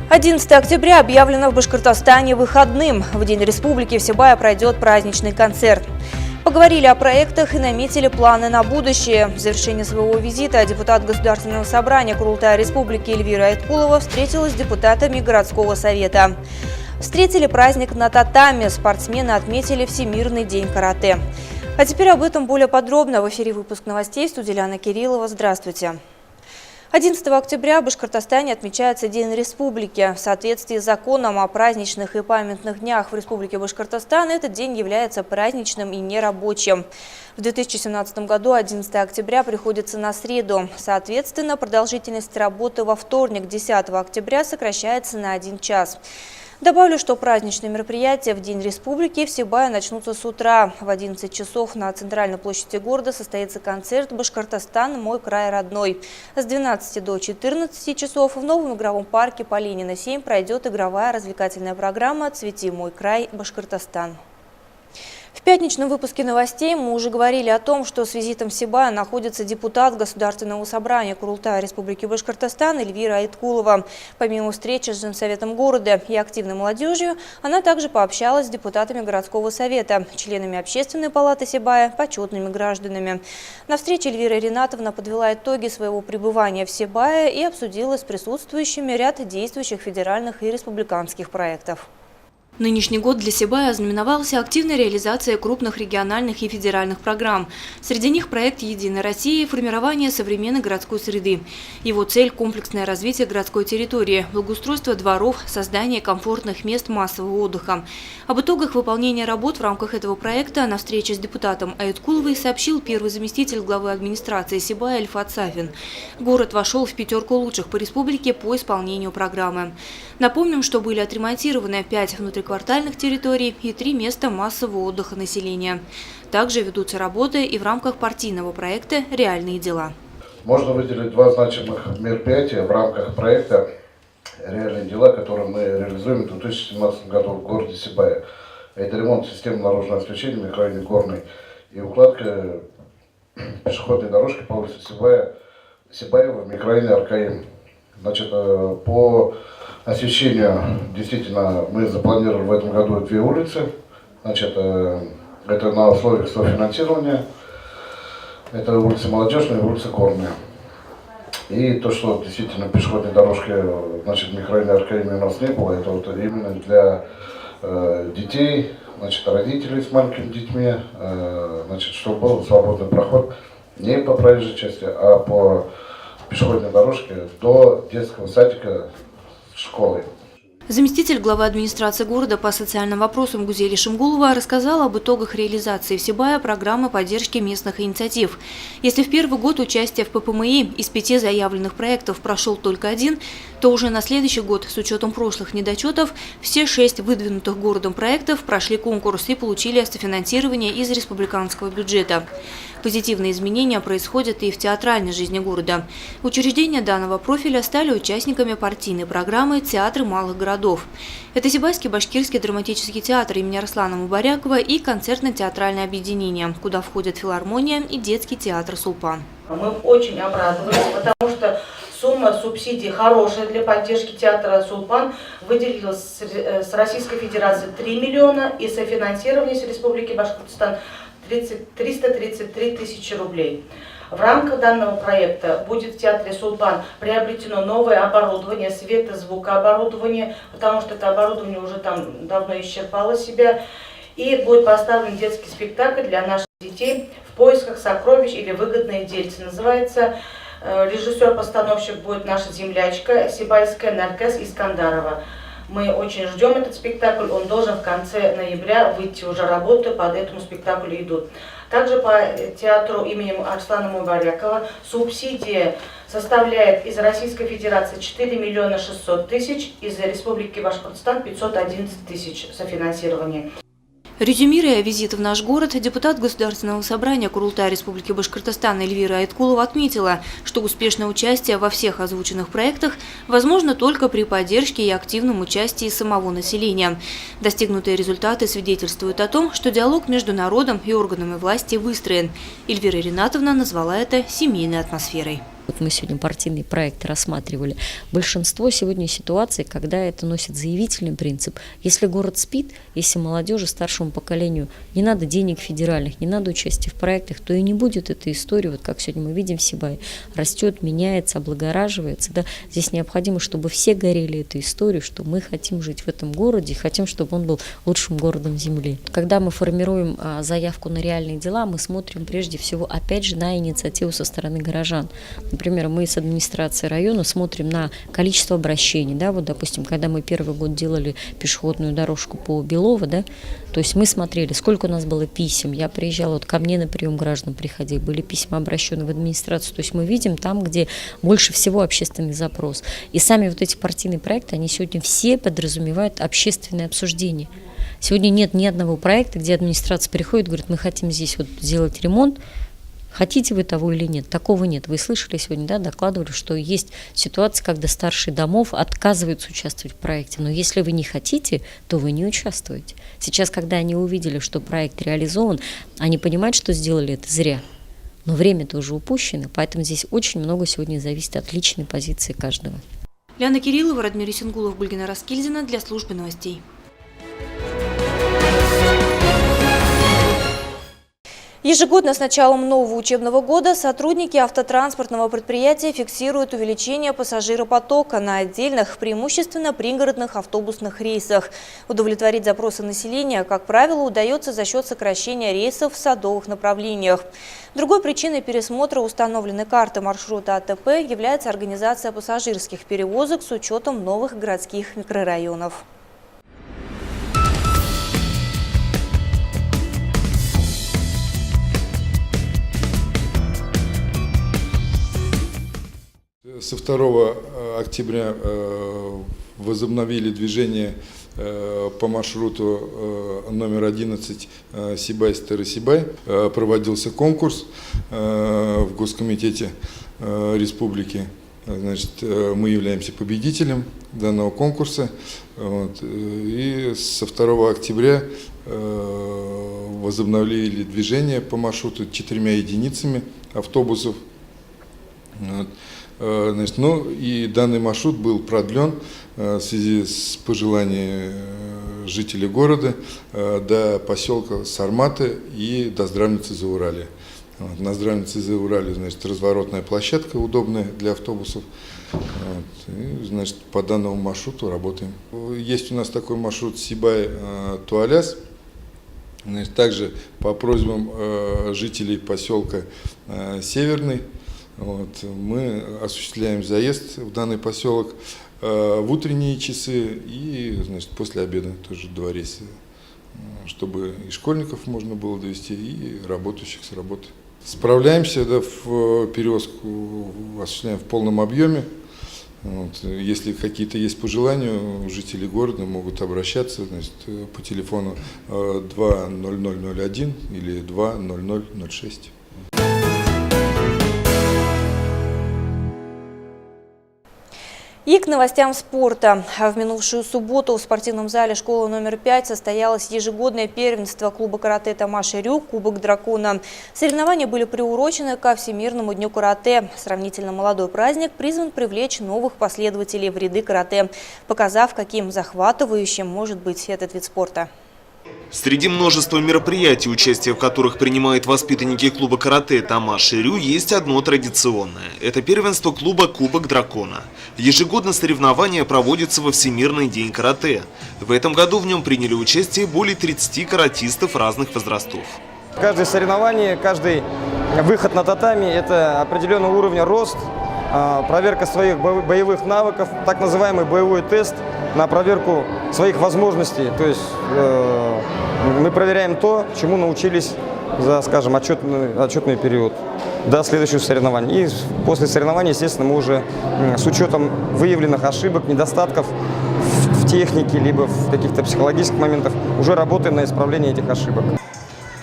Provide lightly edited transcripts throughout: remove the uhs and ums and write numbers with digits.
11 октября объявлено в Башкортостане выходным. В День Республики в Сибае пройдет праздничный концерт. Поговорили о проектах и наметили планы на будущее. В завершении своего визита депутат Государственного собрания Курултая Республики Эльвира Айткулова встретилась с депутатами городского совета. Встретили праздник на татами. Спортсмены отметили Всемирный день карате. А теперь об этом более подробно. В эфире выпуск новостей. Студия Ляна Кириллова. Здравствуйте. 11 октября в Башкортостане отмечается День Республики. В соответствии с законом о праздничных и памятных днях в Республике Башкортостан этот день является праздничным и нерабочим. В 2017 году 11 октября приходится на среду. Соответственно, продолжительность работы во вторник, 10 октября, сокращается на 1 час. Добавлю, что праздничные мероприятия в День Республики в Сибае начнутся с утра. В 11 часов на центральной площади города состоится концерт «Башкортостан. Мой край родной». С 12 до 14 часов в новом игровом парке по Ленина 7 пройдет игровая развлекательная программа «Цвети мой край. Башкортостан». В пятничном выпуске новостей мы уже говорили о том, что с визитом в Сибае находится депутат Государственного собрания Курултая Республики Башкортостан Эльвира Айткулова. Помимо встречи с женсоветом города и активной молодежью, она также пообщалась с депутатами городского совета, членами общественной палаты Сибая, почетными гражданами. На встрече Эльвира Ринатовна подвела итоги своего пребывания в Сибае и обсудила с присутствующими ряд действующих федеральных и республиканских проектов. Нынешний год для Сибая ознаменовался активной реализацией крупных региональных и федеральных программ. Среди них проект «Единая Россия» и формирование современной городской среды. Его цель – комплексное развитие городской территории, благоустройство дворов, создание комфортных мест массового отдыха. Об итогах выполнения работ в рамках этого проекта на встрече с депутатом Айткуловой сообщил первый заместитель главы администрации Сибая Ильфат Сафин. Город вошел в пятерку лучших по республике по исполнению программы. Напомним, что были отремонтированы 5 внутриквартальных территорий и 3 места массового отдыха населения. Также ведутся работы и в рамках партийного проекта «Реальные дела». Можно выделить 2 значимых мероприятия в рамках проекта «Реальные дела», которые мы реализуем в 2017 году в городе Сибае. Это ремонт системы наружного освещения в микрорайоне Горный и укладка пешеходной дорожки по улице Сибаева в микрорайоне Аркаим. Значит, по освещению действительно мы запланировали в этом году 2 улицы. Значит, это на условиях софинансирования. Это улица Молодежная и улица Горная. И то, что действительно пешеходной дорожки, значит, в микрорайоне Аркаим у нас не было, это вот именно для детей, значит, родителей с маленькими детьми, значит, чтобы был свободный проход не по проезжей части, а по пешеходной дорожке до детского садика, школы. Заместитель главы администрации города по социальным вопросам Гузели Шимгулова рассказал об итогах реализации в Сибае программы поддержки местных инициатив. Если в первый год участия в ППМИ из 5 заявленных проектов прошел только 1, то уже на следующий год, с учетом прошлых недочетов, все 6 выдвинутых городом проектов прошли конкурс и получили софинансирование из республиканского бюджета. Позитивные изменения происходят и в театральной жизни города. Учреждения данного профиля стали участниками партийной программы «Театры малых городов». Это Сибайский башкирский драматический театр имени Арслана Мубарякова и концертно-театральное объединение, куда входят филармония и детский театр «Сулпан». Мы очень обрадовались, потому что сумма субсидий хорошая для поддержки театра «Сулпан». Выделилась с Российской Федерации 3 миллиона и софинансирование с Республики Башкортостан 333 тысячи рублей. В рамках данного проекта будет в театре «Сулпан» приобретено новое оборудование, светозвукооборудование, потому что это оборудование уже там давно исчерпало себя. И будет поставлен детский спектакль для наших детей «В поисках сокровищ» или «Выгодные дельцы». Называется, режиссер-постановщик будет наша землячка Сибайская Наркес Искандарова. Мы очень ждем этот спектакль, он должен в конце ноября выйти, уже работы по этому спектаклю идут. Также по театру имени Арслана Мубарякова субсидия составляет из Российской Федерации 4 миллиона 600 тысяч, из Республики Башкортостан 511 тысяч софинансирования. Резюмируя визит в наш город, депутат Государственного собрания Курултая Республики Башкортостан Эльвира Айткулова отметила, что успешное участие во всех озвученных проектах возможно только при поддержке и активном участии самого населения. Достигнутые результаты свидетельствуют о том, что диалог между народом и органами власти выстроен. Эльвира Ринатовна назвала это семейной атмосферой. Вот мы сегодня партийные проекты рассматривали. Большинство сегодня ситуаций, когда это носит заявительный принцип. Если город спит, если молодежи, старшему поколению не надо денег федеральных, не надо участия в проектах, то и не будет этой истории, вот как сегодня мы видим в Сибае, растет, меняется, облагораживается. Да? Здесь необходимо, чтобы все горели этой историей, что мы хотим жить в этом городе, хотим, чтобы он был лучшим городом Земли. Когда мы формируем заявку на реальные дела, мы смотрим прежде всего, опять же, на инициативу со стороны горожан. Например, мы с администрацией района смотрим на количество обращений. Да? Вот, допустим, когда мы первый год делали пешеходную дорожку по Белово, да? То есть мы смотрели, сколько у нас было писем. Я приезжала, вот ко мне на прием граждан приходили, были письма обращены в администрацию. То есть мы видим там, где больше всего общественный запрос. И сами вот эти партийные проекты, они сегодня все подразумевают общественное обсуждение. Сегодня нет ни одного проекта, где администрация приходит и говорит, мы хотим здесь вот сделать ремонт, хотите вы того или нет? Такого нет. Вы слышали сегодня, да, докладывали, что есть ситуации, когда старшие домов отказываются участвовать в проекте. Но если вы не хотите, то вы не участвуете. Сейчас, когда они увидели, что проект реализован, они понимают, что сделали это зря. Но время-то уже упущено, поэтому здесь очень много сегодня зависит от личной позиции каждого. Лиана Кириллова, Радмир Исенгулов, Гульгина Раскильдина для службы новостей. Ежегодно с началом нового учебного года сотрудники автотранспортного предприятия фиксируют увеличение пассажиропотока на отдельных, преимущественно пригородных автобусных рейсах. Удовлетворить запросы населения, как правило, удается за счет сокращения рейсов в садовых направлениях. Другой причиной пересмотра установленной карты маршрута АТП является организация пассажирских перевозок с учетом новых городских микрорайонов. Со 2 октября возобновили движение по маршруту номер 11 Сибай-Старый-Сибай. Проводился конкурс в Госкомитете Республики. Значит, мы являемся победителем данного конкурса. Вот. И со 2 октября возобновили движение по маршруту 4 единицами автобусов. Вот. Значит, и данный маршрут был продлен в связи с пожеланием жителей города до поселка Сарматы и до Здравницы Зауралья. Вот, на Здравнице Зауралья, значит, разворотная площадка удобная для автобусов. Вот, и, значит, по данному маршруту работаем. Есть у нас такой маршрут Сибай-Туаляс. Значит, также по просьбам жителей поселка Северный, вот, мы осуществляем заезд в данный поселок в утренние часы и, значит, после обеда тоже 2 рейса, чтобы и школьников можно было довести, и работающих с работы. Справляемся, да, в перевозку осуществляем в полном объеме. Вот, если какие-то есть пожелания, жители города могут обращаться, значит, по телефону 20001 или 20006. И к новостям спорта. В минувшую субботу в спортивном зале школы номер 5 состоялось ежегодное первенство клуба карате «Тамаши Рю» «Кубок дракона». Соревнования были приурочены ко Всемирному дню карате. Сравнительно молодой праздник призван привлечь новых последователей в ряды карате, показав, каким захватывающим может быть этот вид спорта. Среди множества мероприятий, участие в которых принимают воспитанники клуба карате «Тамаши Рю», есть одно традиционное. Это первенство клуба «Кубок дракона». Ежегодно соревнования проводятся во Всемирный день карате. В этом году в нем приняли участие более 30 каратистов разных возрастов. Каждое соревнование, каждый выход на татами – это определенного уровня рост, проверка своих боевых навыков, так называемый боевой тест на проверку своих возможностей. То есть мы проверяем то, чему научились за, скажем, отчетный период до следующего соревнования. И после соревнования, естественно, мы уже с учетом выявленных ошибок, недостатков в технике, либо в каких-то психологических моментах уже работаем на исправление этих ошибок.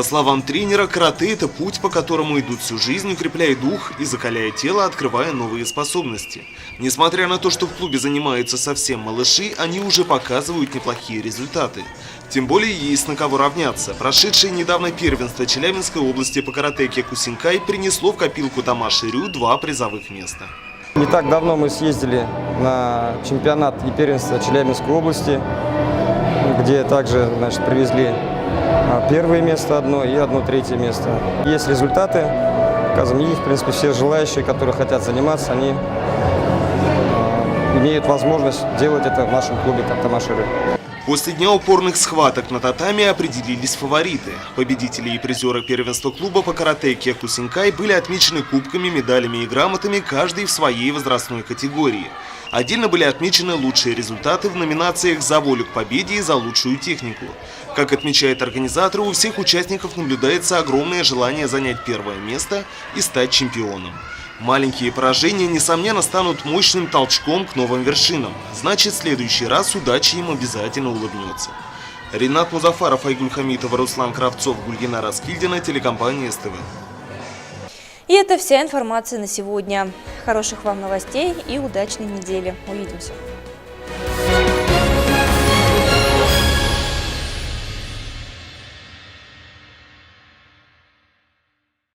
По словам тренера, карате – это путь, по которому идут всю жизнь, укрепляя дух и закаляя тело, открывая новые способности. Несмотря на то, что в клубе занимаются совсем малыши, они уже показывают неплохие результаты. Тем более есть на кого равняться. Прошедшее недавно первенство Челябинской области по карате Кекусинкай принесло в копилку Тамаши Рю 2 призовых места. Не так давно мы съездили на чемпионат и первенство Челябинской области, где также, значит, привезли первое место одно и одно третье место. Есть результаты, показываем, и, в принципе, все желающие, которые хотят заниматься, они имеют возможность делать это в нашем клубе как Тамаши Рю. После дня упорных схваток на татами определились фавориты. Победители и призеры первенства клуба по карате Кекусинкай были отмечены кубками, медалями и грамотами, каждый в своей возрастной категории. Отдельно были отмечены лучшие результаты в номинациях «За волю к победе» и «За лучшую технику». Как отмечают организаторы, у всех участников наблюдается огромное желание занять первое место и стать чемпионом. Маленькие поражения, несомненно, станут мощным толчком к новым вершинам. Значит, в следующий раз удача им обязательно улыбнется. Ринат Музафаров, Айгуль Хамитова, Руслан Кравцов, Гульгина Раскильдина, телекомпания СТВ. И это вся информация на сегодня. Хороших вам новостей и удачной недели. Увидимся.